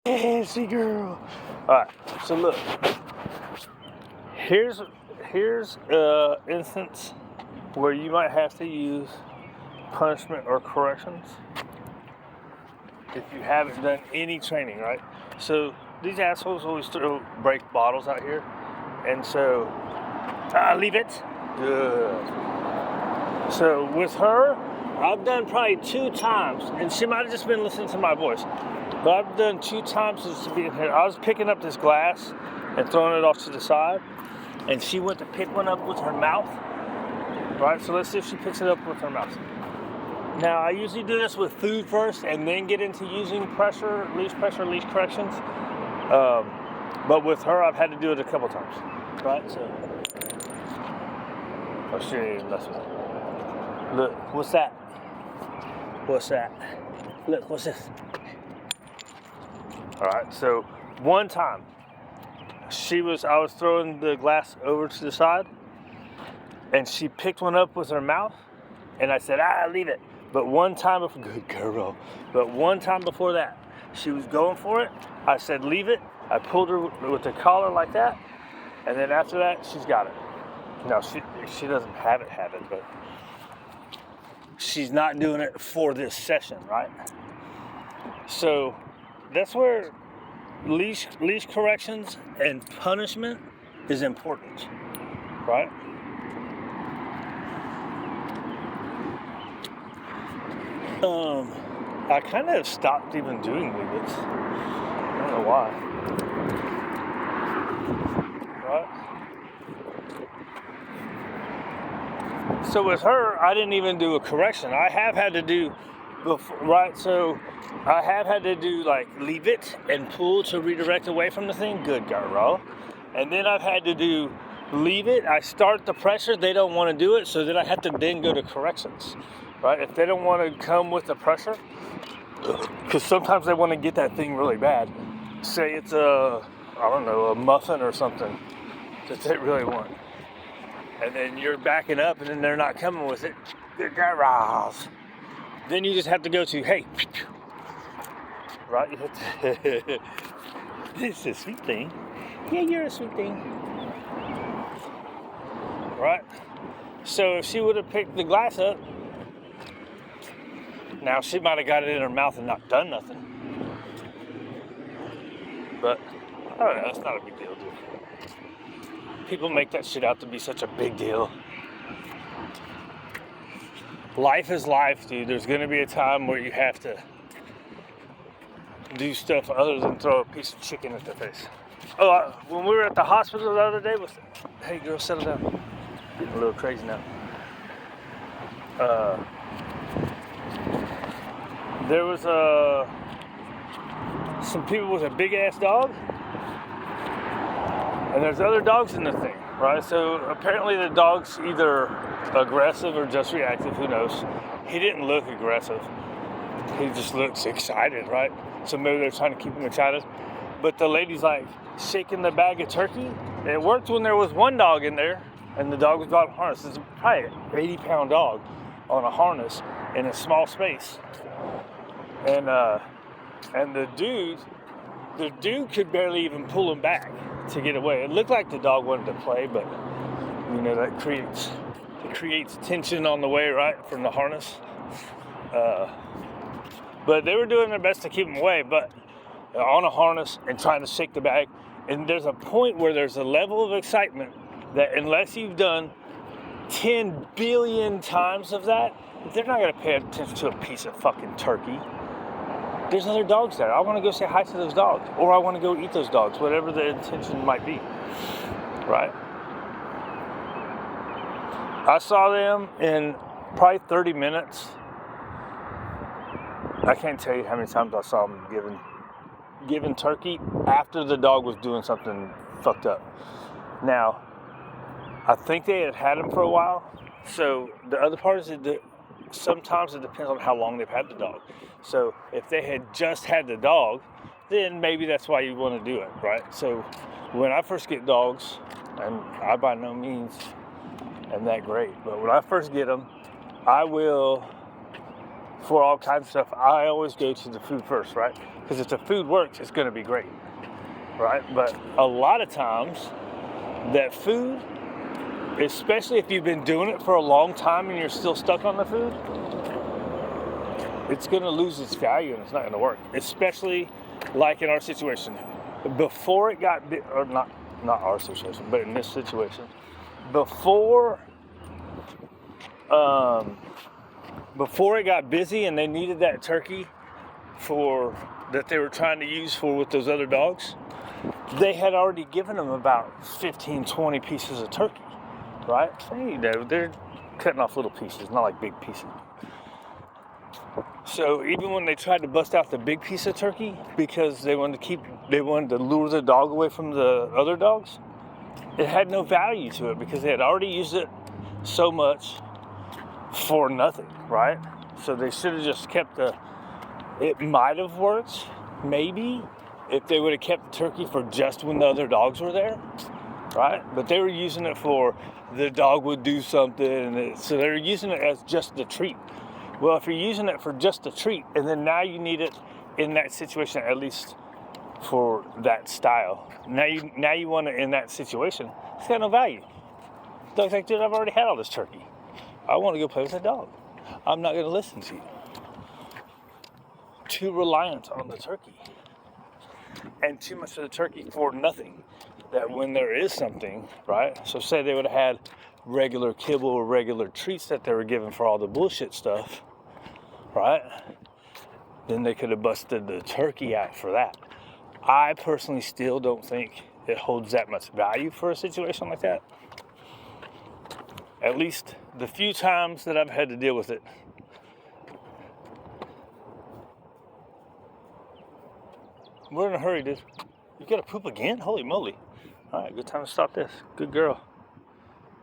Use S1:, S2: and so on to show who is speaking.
S1: Yeah, sweet girl. All right, so look, here's instance where you might have to use punishment or corrections if you haven't done any training, right? So these assholes always break bottles out here, and so leave it. Good. So with her, I've done probably 2 times, and she might have just been listening to my voice, but I've done 2 times since being here. I was picking up this glass and throwing it off to the side, and she went to pick one up with her mouth, right? So let's see if she picks it up with her mouth. Now, I usually do this with food first and then get into using leash corrections. But with her, I've had to do it a couple times, right? So, oh, she didn't even mess with it. Look, what's that? What's that? Look, what's this? All right, so one time, I was throwing the glass over to the side, and she picked one up with her mouth, and I said, leave it. But one time before, good girl, but one time before that, she was going for it. I said, leave it. I pulled her with the collar like that, and then after that, she's got it. Now, she doesn't have it, but she's not doing it for this session, right? So that's where leash corrections and punishment is important, right? I kind of stopped even doing leave-its. I don't know why. Right? So with her, I didn't even do a correction. I have had to do, right? So I have had to do like leave it and pull to redirect away from the thing. Good girl. And then I've had to do leave it. I start the pressure. They don't want to do it. So then I have to then go to corrections. Right? If they don't want to come with the pressure, because sometimes they want to get that thing really bad. Say it's a muffin or something that they really want. And then you're backing up and then they're not coming with it. Then you just have to go to, hey, right? This is a sweet thing. Yeah, you're a sweet thing. Right? So if she would have picked the glass up, now, she might have got it in her mouth and not done nothing. But, I don't know, it's not a big deal, dude. People make that shit out to be such a big deal. Life is life, dude. There's going to be a time where you have to do stuff other than throw a piece of chicken at their face. Oh, when we were at the hospital the other day, hey, girl, settle down. Getting a little crazy now. There was some people with a big ass dog, and there's other dogs in the thing, right? So apparently the dog's either aggressive or just reactive, who knows? He didn't look aggressive. He just looks excited, right? So maybe they're trying to keep him excited. But the lady's like shaking the bag of turkey. And it worked when there was one dog in there, and the dog was on a harness. It's probably an 80-pound dog on a harness in a small space. And the dude could barely even pull him back to get away. It looked like the dog wanted to play, but you know that creates tension on the way, right, from the harness. But they were doing their best to keep him away, but on a harness and trying to shake the bag. And there's a point where there's a level of excitement that unless you've done 10 billion times of that, they're not going to pay attention to a piece of fucking turkey. There's other dogs there. I want to go say hi to those dogs, or I want to go eat those dogs, whatever the intention might be, right? I saw them in probably 30 minutes. I can't tell you how many times I saw them giving turkey after the dog was doing something fucked up. Now, I think they had him for a while. So the other part is that sometimes it depends on how long they've had the dog. So if they had just had the dog, then maybe that's why you want to do it, right? So when I first get dogs, and I by no means am that great, but when I first get them, I will, for all kinds of stuff, I always go to the food first, right? Because if the food works, it's going to be great, right? But a lot of times, that food, especially if you've been doing it for a long time and you're still stuck on the food, it's going to lose its value and it's not going to work. Especially like in our situation. Before it got, or not our situation, but in this situation, before it got busy and they needed that turkey that they were trying to use for with those other dogs, they had already given them about 15, 20 pieces of turkey, right? They're cutting off little pieces, not like big pieces. So even when they tried to bust out the big piece of turkey because they wanted to lure the dog away from the other dogs, it had no value to it because they had already used it so much for nothing, right? So they should have just kept it might have worked, maybe, if they would have kept the turkey for just when the other dogs were there, right? But they were using it for the dog would do something, so they were using it as just the treat. Well, if you're using it for just a treat, and then now you need it in that situation, at least for that style. Now you want it in that situation. It's got no value. Dog's like, dude, I've already had all this turkey. I want to go play with that dog. I'm not going to listen to you. Too reliant on the turkey. And too much of the turkey for nothing. That when there is something, right? So say they would have had regular kibble or regular treats that they were given for all the bullshit stuff, right? Then they could have busted the turkey out for that. I personally still don't think it holds that much value for a situation like that. At least the few times that I've had to deal with it. We're in a hurry, dude. You gotta poop again? Holy moly. All right, good time to stop this. Good girl.